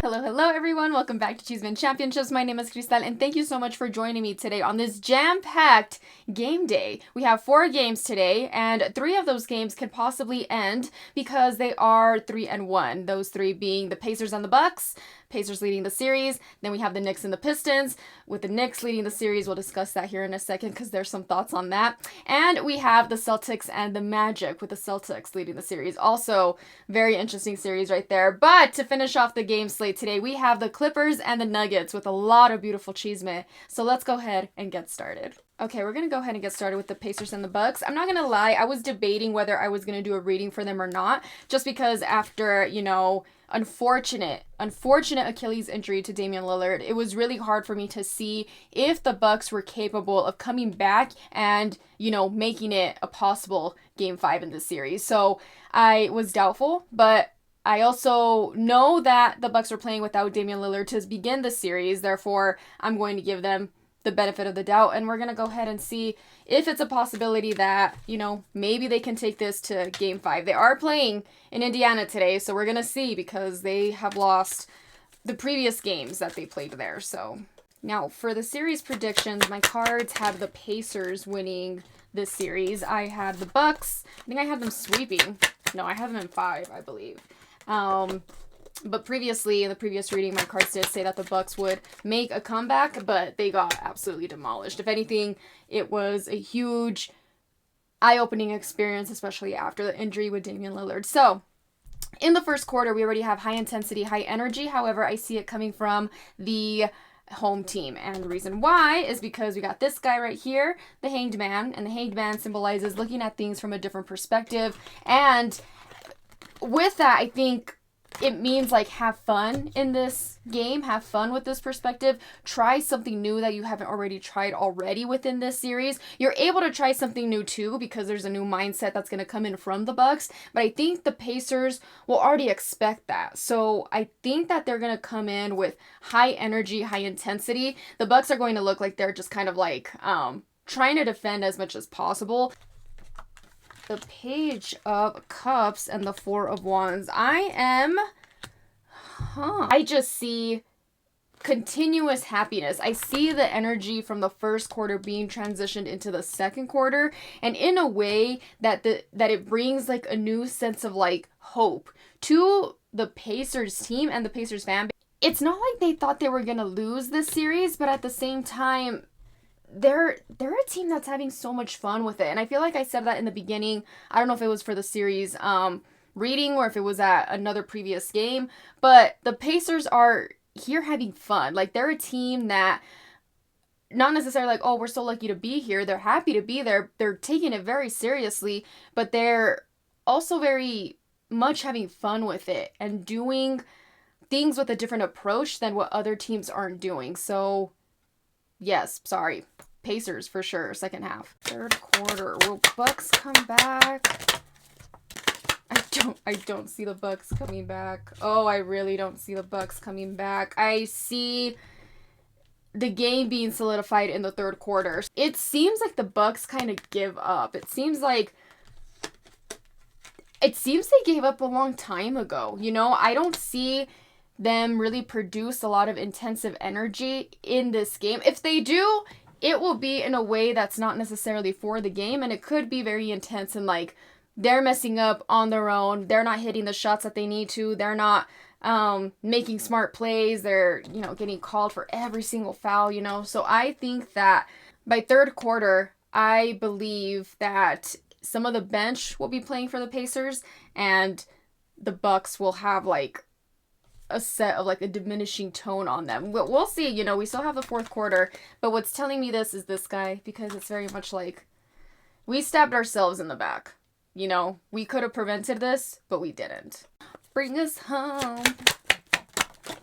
Hello everyone, welcome back to Chisme and Championships. My name is Cristal and thank you so much for joining me today on this jam-packed game day. We have 4 games today and 3 of those games could possibly end because they are 3-1. Those 3 being the Pacers and the Bucks. Pacers leading the series. Then we have the Knicks and the Pistons. With the Knicks leading the series, we'll discuss that here in a second because there's some thoughts on that. And we have the Celtics and the Magic with the Celtics leading the series. Also, very interesting series right there. But to finish off the game slate today, we have the Clippers and the Nuggets with a lot of beautiful chisme. So let's go ahead and get started. Okay, we're going to go ahead and get started with the Pacers and the Bucks. I'm not going to lie, I was debating whether I was going to do a reading for them or not, just because after, unfortunate Achilles injury to Damian Lillard, it was really hard for me to see if the Bucks were capable of coming back and, making it a possible Game 5 in this series. So I was doubtful, but I also know that the Bucks are playing without Damian Lillard to begin the series. Therefore, I'm going to give them the benefit of the doubt, and we're going to go ahead and see if it's a possibility that, maybe they can take this to Game 5. They are playing in Indiana today, so we're going to see because they have lost the previous games that they played there. So now for the series predictions, my cards have the Pacers winning this series. I had the Bucks. I think I had them sweeping. No, I have them in 5, I believe. But previously, in the previous reading, my cards did say that the Bucks would make a comeback, but they got absolutely demolished. If anything, it was a huge eye-opening experience, especially after the injury with Damian Lillard. So, in the first quarter, we already have high intensity, high energy. However, I see it coming from the home team. And the reason why is because we got this guy right here, the Hanged Man, and the Hanged Man symbolizes looking at things from a different perspective. And with that, I think it means have fun in this game, have fun with this perspective, try something new that you haven't already tried already within this series. You're able to try something new too because there's a new mindset that's going to come in from the Bucks, but I think the Pacers will already expect that. So I think that they're going to come in with high energy, high intensity. The Bucks are going to look like they're just kind of trying to defend as much as possible. The Page of Cups and the Four of Wands. I just see continuous happiness. I see the energy from the first quarter being transitioned into the second quarter, and in a way that it brings a new sense of hope to the Pacers team and the Pacers fan. It's not like they thought they were going to lose this series, but at the same time, they're a team that's having so much fun with it. And I feel like I said that in the beginning. I don't know if it was for the series reading or if it was at another previous game. But the Pacers are here having fun. They're a team that not necessarily oh, we're so lucky to be here. They're happy to be there. They're taking it very seriously. But they're also very much having fun with it and doing things with a different approach than what other teams aren't doing. So yes, sorry. Pacers for sure, second half. Third quarter. Will Bucks come back? I don't see the Bucks coming back. Oh, I really don't see the Bucks coming back. I see the game being solidified in the third quarter. It seems like the Bucks kind of give up. It seems they gave up a long time ago. I don't see them really produce a lot of intensive energy in this game. If they do, it will be in a way that's not necessarily for the game, and it could be very intense and they're messing up on their own. They're not hitting the shots that they need to. They're not making smart plays. They're, getting called for every single foul, So I think that by third quarter, I believe that some of the bench will be playing for the Pacers and the Bucks will have a set of a diminishing tone on them. We'll see, we still have the fourth quarter, but what's telling me this is this guy, because it's very much we stabbed ourselves in the back. We could have prevented this, but we didn't. Bring us home.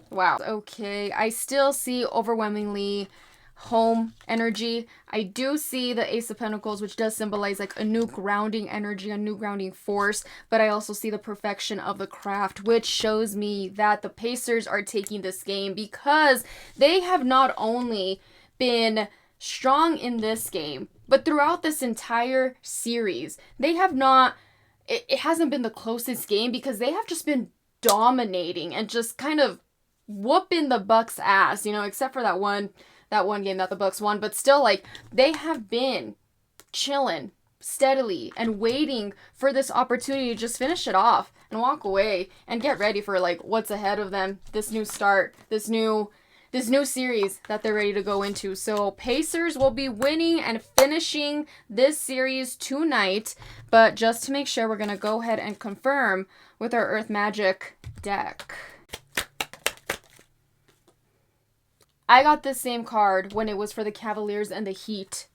Wow. Okay, I still see overwhelmingly home energy. I do see the Ace of Pentacles, which does symbolize a new grounding energy, a new grounding force, but I also see the perfection of the craft, which shows me that the Pacers are taking this game because they have not only been strong in this game, but throughout this entire series, they have not it hasn't been the closest game because they have just been dominating and just kind of whooping the Bucks' ass, you know, except for that one game that the Bucks won. But still, like, they have been chilling steadily and waiting for this opportunity to just finish it off and walk away and get ready for, like, what's ahead of them, this new start, this new series that they're ready to go into. So Pacers will be winning and finishing this series tonight. But just to make sure, we're going to go ahead and confirm with our Earth Magic deck. I got this same card when it was for the Cavaliers and the Heat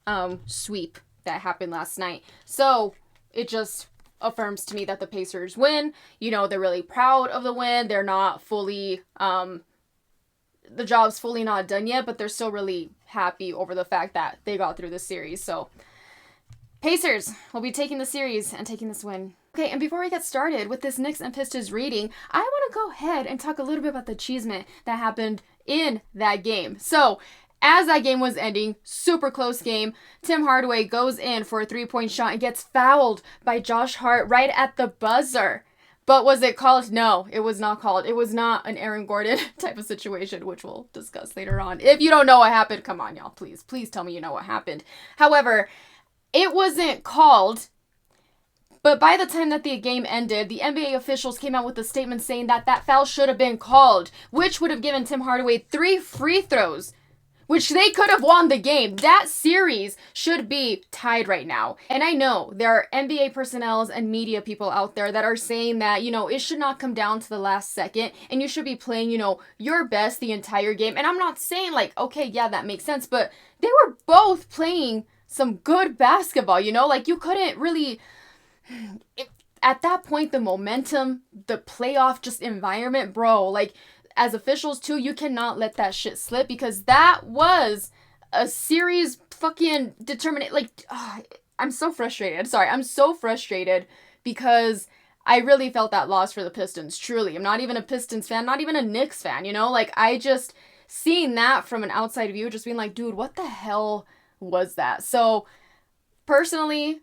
sweep that happened last night. So it just affirms to me that the Pacers win. You know, they're really proud of the win. They're not fully... the job's fully not done yet, but they're still really happy over the fact that they got through the series. So Pacers will be taking the series and taking this win. Okay, and before we get started with this Knicks and Pistons reading, I want to go ahead and talk a little bit about the chisme that happened in that game. So as that game was ending, super close game, Tim Hardaway goes in for a 3-point shot and gets fouled by Josh Hart right at the buzzer. But was it called? No, it was not called. It was not an Aaron Gordon type of situation, which we'll discuss later on. If you don't know what happened, come on, y'all. Please tell me you know what happened. However, it wasn't called. But by the time that the game ended, the NBA officials came out with a statement saying that that foul should have been called, which would have given Tim Hardaway 3 free throws, which they could have won the game. That series should be tied right now. And I know there are NBA personnel and media people out there that are saying that, you know, it should not come down to the last second and you should be playing, you know, your best the entire game. And I'm not saying like, okay, yeah, that makes sense, but they were both playing some good basketball, you know, like you couldn't really... At that point, the momentum, the playoff just environment, bro, like as officials too, you cannot let that shit slip because that was a series fucking determinate. Like, I'm so frustrated. Sorry, I'm so frustrated because I really felt that loss for the Pistons. Truly, I'm not even a Pistons fan, not even a Knicks fan, you know, like I just seeing that from an outside view, just being like, dude, what the hell was that? So personally,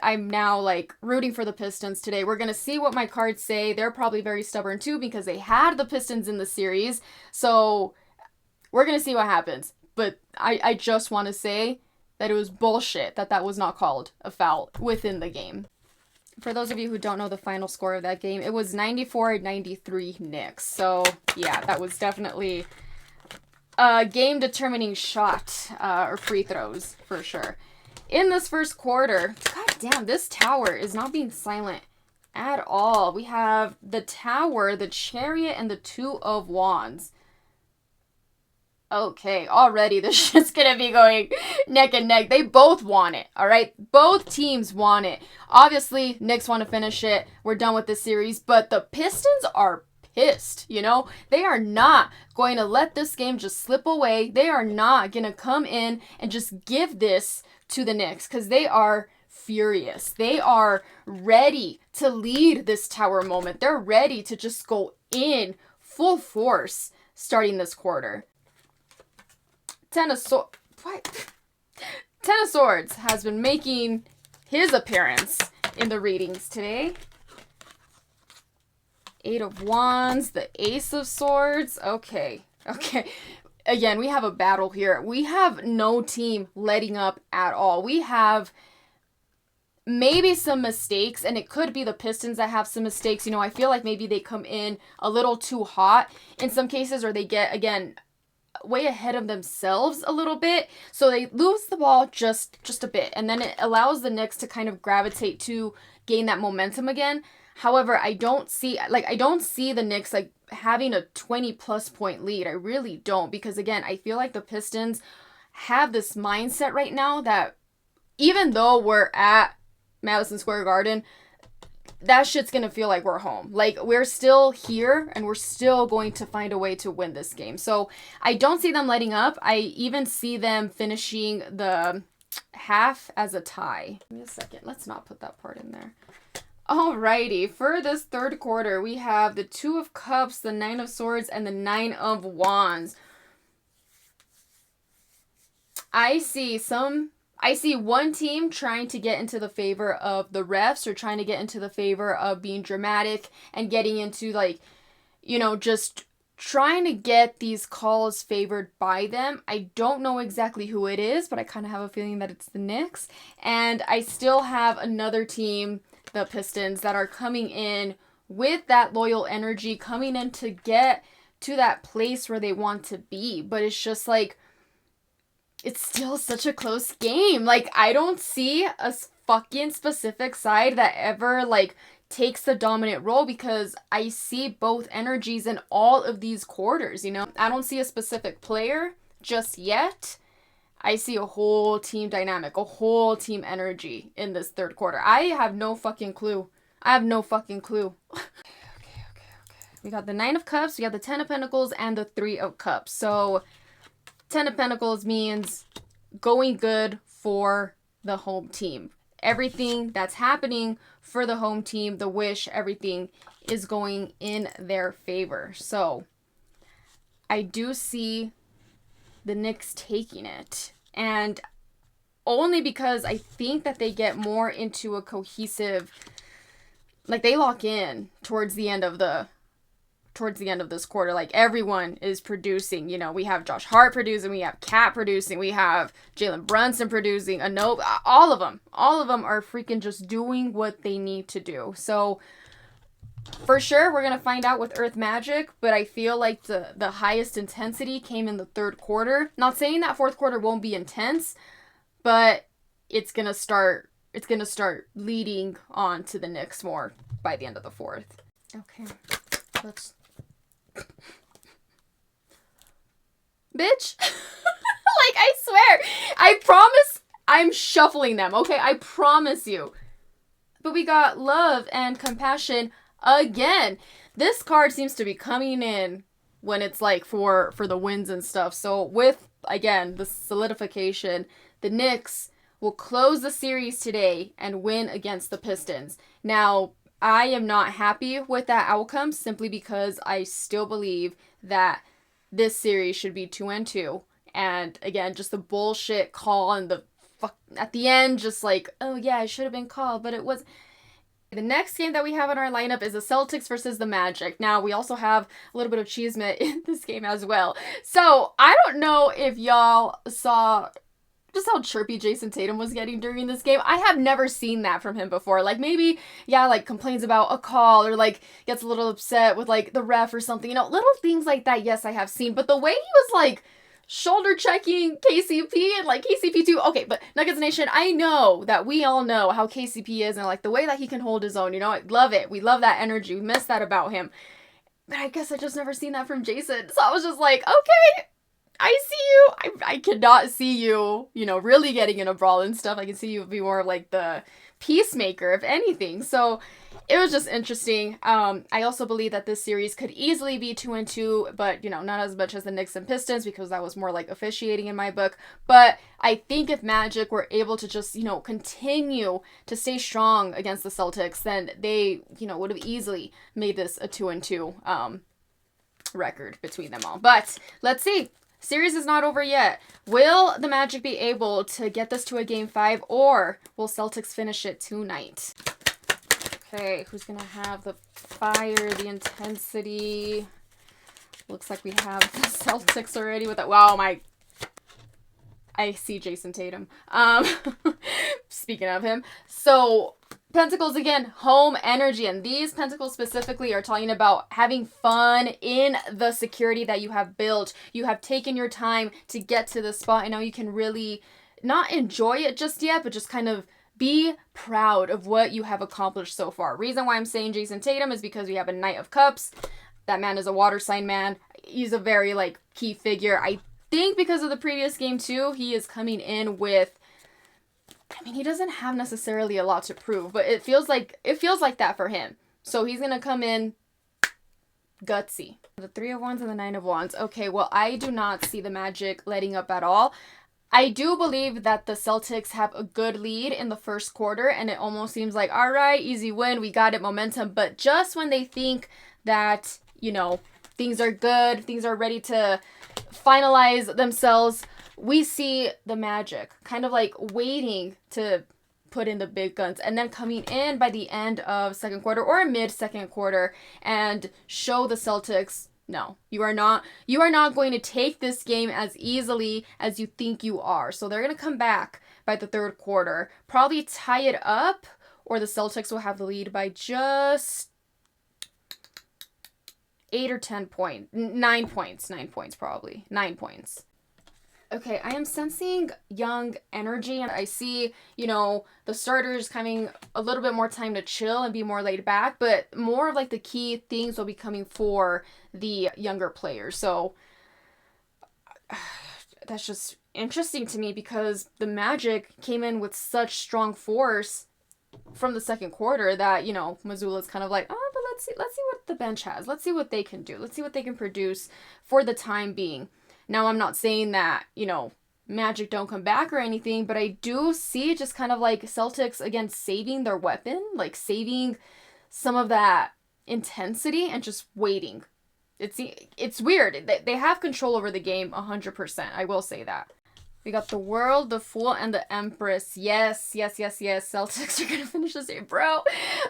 I'm now like rooting for the Pistons today. We're going to see what my cards say. They're probably very stubborn too because they had the Pistons in the series. So we're going to see what happens. But I just want to say that it was bullshit that was not called a foul within the game. For those of you who don't know the final score of that game, it was 94-93 Knicks. So yeah, that was definitely a game determining shot or free throws for sure. In this first quarter, god damn, this tower is not being silent at all. We have the tower, the chariot, and the 2 of wands. Okay, already this shit's gonna be going neck and neck. They both want it, alright? Both teams want it. Obviously, Knicks want to finish it. We're done with this series, but the Pistons are pissed, you know? They are not going to let this game just slip away. They are not gonna come in and just give this to the Knicks because they are furious. They are ready to lead this tower moment. They're ready to just go in full force starting this quarter. Ten of Swords has been making his appearance in the readings today. 8 of Wands, the Ace of Swords. Okay. Again, we have a battle here. We have no team letting up at all. We have maybe some mistakes, and it could be the Pistons that have some mistakes. You know, I feel like maybe they come in a little too hot in some cases, or they get, again, way ahead of themselves a little bit. So they lose the ball just a bit, and then it allows the Knicks to kind of gravitate to gain that momentum again. However, I don't see the Knicks like having a 20+ point lead. I really don't, because again, I feel like the Pistons have this mindset right now that even though we're at Madison Square Garden, that shit's gonna feel like we're home. Like, we're still here and we're still going to find a way to win this game. So I don't see them letting up. I even see them finishing the half as a tie. Give me a second. Let's not put that part in there. Alrighty, for this third quarter, we have the 2 of Cups, the 9 of Swords, and the 9 of Wands. I see some I see one team trying to get into the favor of the refs or trying to get into the favor of being dramatic and getting into like, just trying to get these calls favored by them. I don't know exactly who it is, but I kind of have a feeling that it's the Knicks. And I still have another team, the Pistons, that are coming in with that loyal energy, coming in to get to that place where they want to be. But it's just like, it's still such a close game. Like, I don't see a fucking specific side that ever, like, takes the dominant role because I see both energies in all of these quarters, I don't see a specific player just yet. I see a whole team dynamic, a whole team energy in this third quarter. I have no fucking clue. Okay. We got the 9 of Cups, we got the 10 of Pentacles, and the 3 of Cups. So 10 of Pentacles means going good for the home team. Everything that's happening for the home team, the wish, everything is going in their favor. So I do see the Knicks taking it. And only because I think that they get more into a cohesive, like they lock in towards the end of this quarter. Like everyone is producing, we have Josh Hart producing, we have Cat producing, we have Jalen Brunson producing, all of them are freaking just doing what they need to do. So for sure, we're going to find out with Earth Magic, but I feel like the highest intensity came in the third quarter. Not saying that fourth quarter won't be intense, but it's going to start leading on to the Knicks more by the end of the fourth. Okay, let's... Bitch. Like, I swear. I promise I'm shuffling them, okay? I promise you. But we got Love and Compassion again. This card seems to be coming in when it's like for the wins and stuff. So with, again, the solidification, the Knicks will close the series today and win against the Pistons. Now, I am not happy with that outcome simply because I still believe that this series should be 2-2. And again, just the bullshit call and the fuck at the end, just like, oh yeah, it should have been called, but it was. The next game that we have in our lineup is the Celtics versus the Magic. Now, we also have a little bit of Chisme in this game as well. So, I don't know if y'all saw just how chirpy Jason Tatum was getting during this game. I have never seen that from him before. Like, maybe, yeah, like, complains about a call or, like, gets a little upset with, like, the ref or something. Little things like that, yes, I have seen. But the way he was, like, shoulder checking KCP and, like, KCP too. Okay, but Nuggets Nation, I know that we all know how KCP is and, like, the way that he can hold his own. I love it. We love that energy. We miss that about him. But I guess I just never seen that from Jason. So I was just like, okay, I see you. I cannot see you, really getting in a brawl and stuff. I can see you be more of like the peacemaker, if anything. So it was just interesting. I also believe that this series could easily be 2-2, but, not as much as the Knicks and Pistons because that was more like officiating in my book. But I think if Magic were able to just, continue to stay strong against the Celtics, then they, would have easily made this a 2-2 record between them all. But let's see. Series is not over yet. Will the Magic be able to get this to a game 5, or will Celtics finish it tonight? Okay, who's going to have the fire, the intensity? Looks like we have the Celtics already with that. Wow, I see Jason Tatum. Speaking of him. So, Pentacles again, home energy, and these Pentacles specifically are talking about having fun in the security that you have built. You have taken your time to get to this spot, and now you can really not enjoy it just yet, but just kind of be proud of what you have accomplished so far. Reason why I'm saying Jason Tatum is because we have a Knight of Cups. That man is a water sign man. He's a very, key figure. I think because of the previous game too, he is coming in with, he doesn't have necessarily a lot to prove, but it feels like that for him. So he's going to come in gutsy. The 3 of Wands and the 9 of Wands. Okay, well, I do not see the Magic letting up at all. I do believe that the Celtics have a good lead in the first quarter, and it almost seems like, all right, easy win, we got it, momentum. But just when they think that, things are good, things are ready to finalize themselves, we see the Magic kind of like waiting to put in the big guns and then coming in by the end of second quarter or mid second quarter and show the Celtics, no, you are not going to take this game as easily as you think you are. So they're going to come back by the third quarter, probably tie it up, or the Celtics will have the lead by just 8 or 10 points. 9 points. 9 points, probably. 9 points. Okay, I am sensing young energy. I see, the starters having a little bit more time to chill and be more laid back, but more of like the key things will be coming for the younger players. So that's just interesting to me because the Magic came in with such strong force from the second quarter that, Mazzulla's kind of like, oh, but let's see what the bench has. Let's see what they can do. Let's see what they can produce for the time being. Now, I'm not saying that, Magic don't come back or anything, but I do see just kind of like Celtics, again, saving their weapon, like saving some of that intensity and just waiting. It's weird. They have control over the game 100%. I will say that. We got the World, the Fool, and the Empress. Yes. Celtics are going to finish the series. Bro.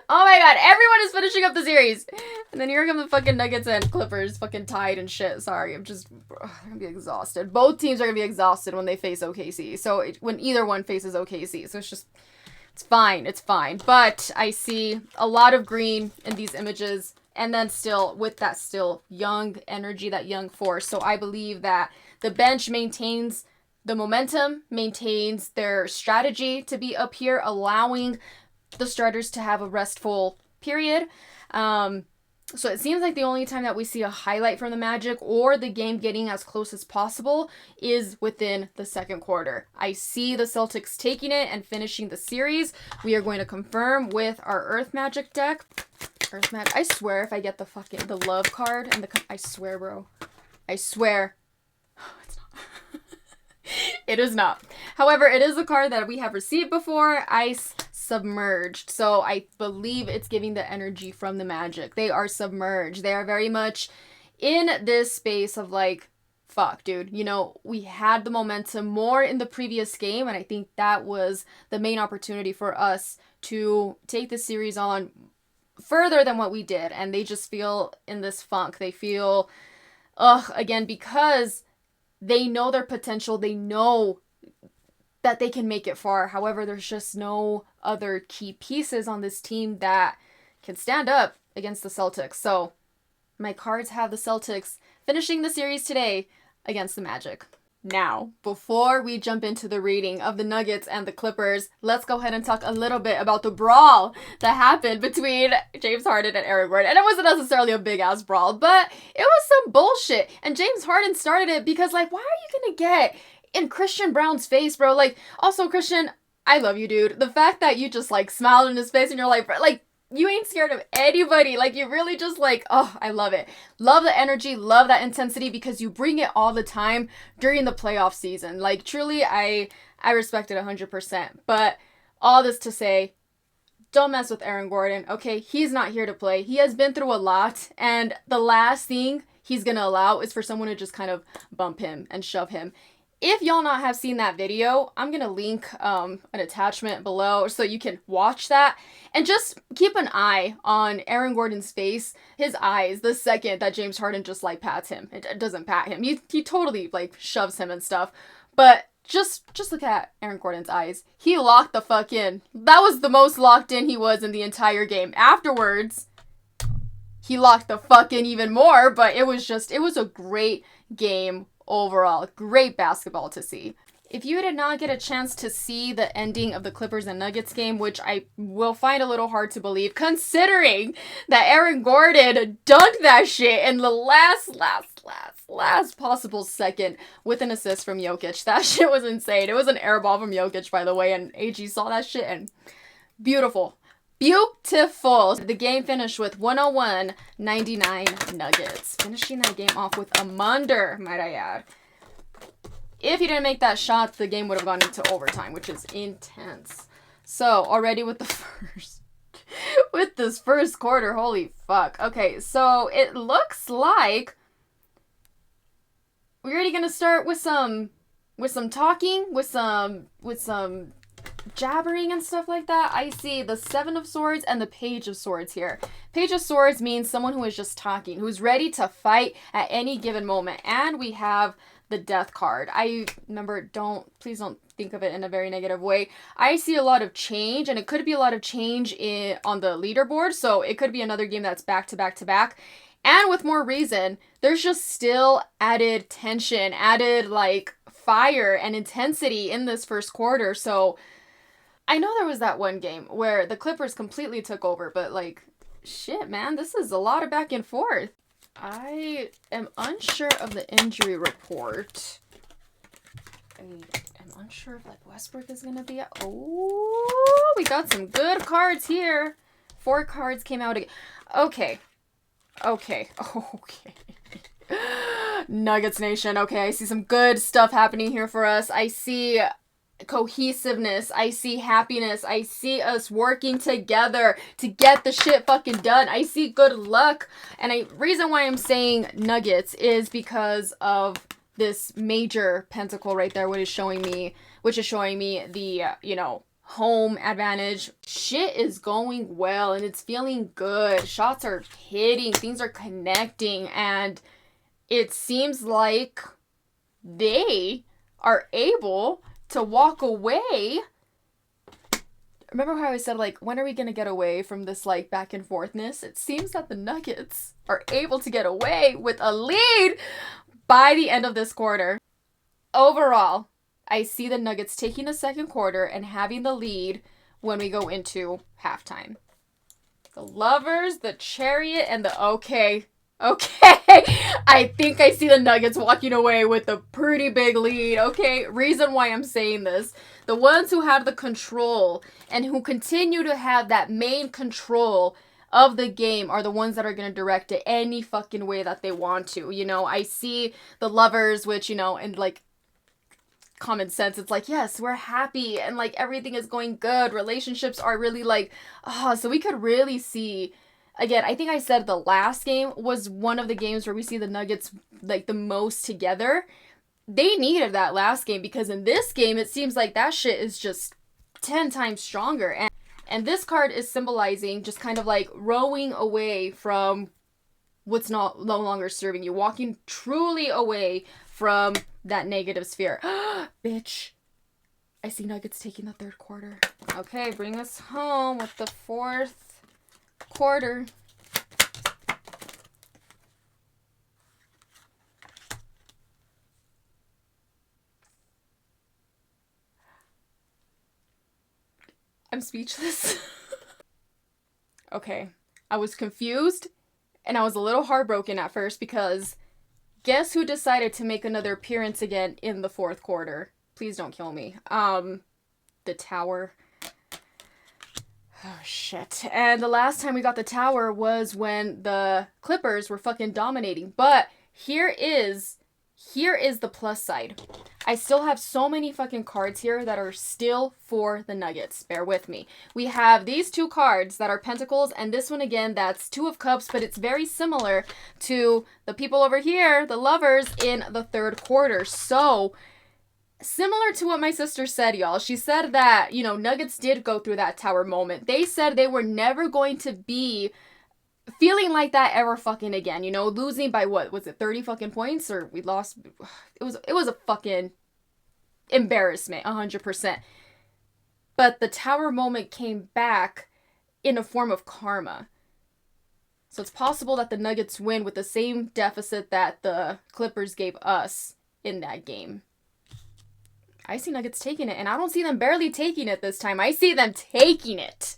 Oh my god. Everyone is finishing up the series. And then here come the fucking Nuggets and Clippers fucking tied and shit. Sorry. I'm going to be exhausted. Both teams are going to be exhausted when they face OKC. So when either one faces OKC. So it's fine. But I see a lot of green in these images. And then still, with that still young energy, that young force. So I believe that the bench maintains the momentum, maintains their strategy to be up here, allowing the starters to have a restful period. So it seems like the only time that we see a highlight from the Magic or the game getting as close as possible is within the second quarter. I see the Celtics taking it and finishing the series. We are going to confirm with our Earth Magic deck. Earth Magic. I swear if I get the love card and I swear, bro. I swear. It's not. It is not. However, it is a card that we have received before. Ice Submerged. So I believe it's giving the energy from the Magic. They are submerged. They are very much in this space of like, fuck, dude. We had the momentum more in the previous game, and I think that was the main opportunity for us to take the series on further than what we did. And they just feel in this funk. They feel, again, because they know their potential. They know that they can make it far. However, there's just no other key pieces on this team that can stand up against the Celtics. So my cards have the Celtics finishing the series today against the Magic. Now, before we jump into the reading of the Nuggets and the Clippers, let's go ahead and talk a little bit about the brawl that happened between James Harden and Aaron Gordon. And it wasn't necessarily a big-ass brawl, but it was some bullshit. And James Harden started it because, why are you gonna get in Christian Brown's face, bro? Also, Christian, I love you, dude. The fact that you just, smiled in his face and you're like, you ain't scared of anybody. You really just I love it. Love the energy, love that intensity because you bring it all the time during the playoff season. Truly, I respect it 100%. But all this to say, don't mess with Aaron Gordon, okay? He's not here to play. He has been through a lot, and the last thing he's gonna allow is for someone to just kind of bump him and shove him. If y'all not have seen that video, I'm going to link an attachment below so you can watch that. And just keep an eye on Aaron Gordon's face, his eyes, the second that James Harden just pats him. It doesn't pat him. He totally shoves him and stuff. But just look at Aaron Gordon's eyes. He locked the fuck in. That was the most locked in he was in the entire game. Afterwards, he locked the fuck in even more. But it was a great game. Overall, great basketball to see. If you did not get a chance to see the ending of the Clippers and Nuggets game, which I will find a little hard to believe, considering that Aaron Gordon dunked that shit in the last possible second with an assist from Jokic. That shit was insane. It was an air ball from Jokic, by the way, and AG saw that shit, and beautiful. Beautiful. The game finished with 101-99 Nuggets. Finishing that game off with a munder, might I add. If he didn't make that shot, the game would have gone into overtime, which is intense. So, already with this first quarter, holy fuck. Okay, so it looks like we're already gonna start with some with some talking, with some jabbering and stuff like that, I see the Seven of Swords and the Page of Swords here. Page of Swords means someone who is just talking, who's ready to fight at any given moment. And we have the Death card. I remember, please don't think of it in a very negative way. I see a lot of change, and it could be a lot of change on the leaderboard. So it could be another game that's back to back to back. And with more reason, there's just still added tension, added like fire and intensity in this first quarter. So I know there was that one game where the Clippers completely took over, but like, shit, man, this is a lot of back and forth. I am unsure of the injury report. I am unsure if like Westbrook is gonna be. Oh, we got some good cards here. 4 cards came out again. Okay. Nuggets Nation. Okay, I see some good stuff happening here for us. I see cohesiveness. I see happiness. I see us working together to get the shit fucking done. I see good luck. And reason why I'm saying Nuggets is because of this major pentacle right there, which is showing me the, home advantage. Shit is going well and it's feeling good. Shots are hitting, things are connecting, and it seems like they are able to walk away. Remember how I said, like, when are we going to get away from this, like, back and forthness? It seems that the Nuggets are able to get away with a lead by the end of this quarter. Overall, I see the Nuggets taking the second quarter and having the lead when we go into halftime. The Lovers, the Chariot, and the okay. I think I see the Nuggets walking away with a pretty big lead. Okay, reason why I'm saying this. The ones who have the control and who continue to have that main control of the game are the ones that are going to direct it any fucking way that they want to. I see the Lovers, which, and like, common sense, it's like, yes, we're happy and like everything is going good, relationships are really like, so we could really see, again, I think I said the last game was one of the games where we see the Nuggets like the most together. They needed that last game, because in this game it seems like that shit is just 10 times stronger, and this card is symbolizing just kind of like rowing away from what's no longer serving you, walking truly away from that negative sphere. Bitch. I see Nuggets taking the third quarter. Okay, bring us home with the fourth quarter. I'm speechless. Okay, I was confused and I was a little heartbroken at first, because guess who decided to make another appearance again in the fourth quarter? Please don't kill me. The Tower. Oh, shit. And the last time we got the Tower was when the Clippers were fucking dominating. But here is the plus side. I still have so many fucking cards here that are still for the Nuggets. Bear with me. We have these 2 cards that are Pentacles, and this one again that's 2 of Cups, but it's very similar to the people over here, the Lovers, in the third quarter. So, similar to what my sister said, y'all. She said that, Nuggets did go through that Tower moment. They said they were never going to be feeling like that ever fucking again, losing by what was it, 30 fucking points, or we lost. It was a fucking embarrassment, 100%. But the Tower moment came back in a form of karma. So it's possible that the Nuggets win with the same deficit that the Clippers gave us in that game. I see Nuggets taking it, and I don't see them barely taking it this time. I see them taking it.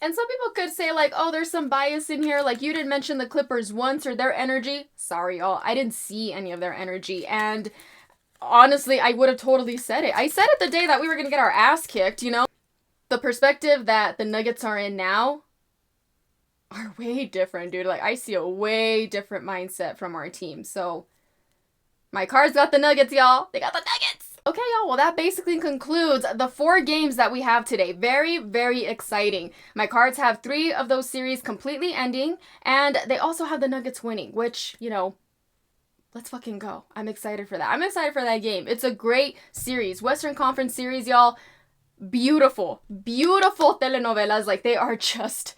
And some people could say, like, oh, there's some bias in here. Like, you didn't mention the Clippers once or their energy. Sorry, y'all. I didn't see any of their energy. And honestly, I would have totally said it. I said it the day that we were going to get our ass kicked, The perspective that the Nuggets are in now are way different, dude. Like, I see a way different mindset from our team. So, my cards got the Nuggets, y'all. They got the Nuggets. Okay, y'all, well, that basically concludes the 4 games that we have today. Very, very exciting. My cards have 3 of those series completely ending, and they also have the Nuggets winning, which, let's fucking go. I'm excited for that. I'm excited for that game. It's a great series. Western Conference series, y'all. Beautiful telenovelas. Like, they are just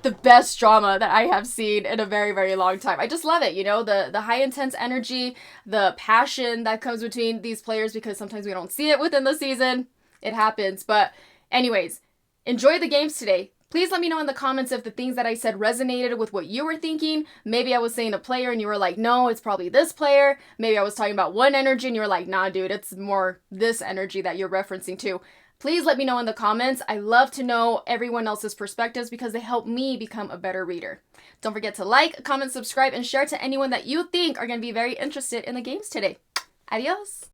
the best drama that I have seen in a very, very long time. I just love it, you know, the high intense energy, the passion that comes between these players, because sometimes we don't see it within the season. It happens. But anyways, enjoy the games today. Please let me know in the comments if the things that I said resonated with what you were thinking. Maybe I was saying a player and you were like, no, it's probably this player. Maybe I was talking about one energy and you were like, nah, dude, it's more this energy that you're referencing to. Please let me know in the comments. I love to know everyone else's perspectives because they help me become a better reader. Don't forget to like, comment, subscribe, and share to anyone that you think are going to be very interested in the games today. Adios.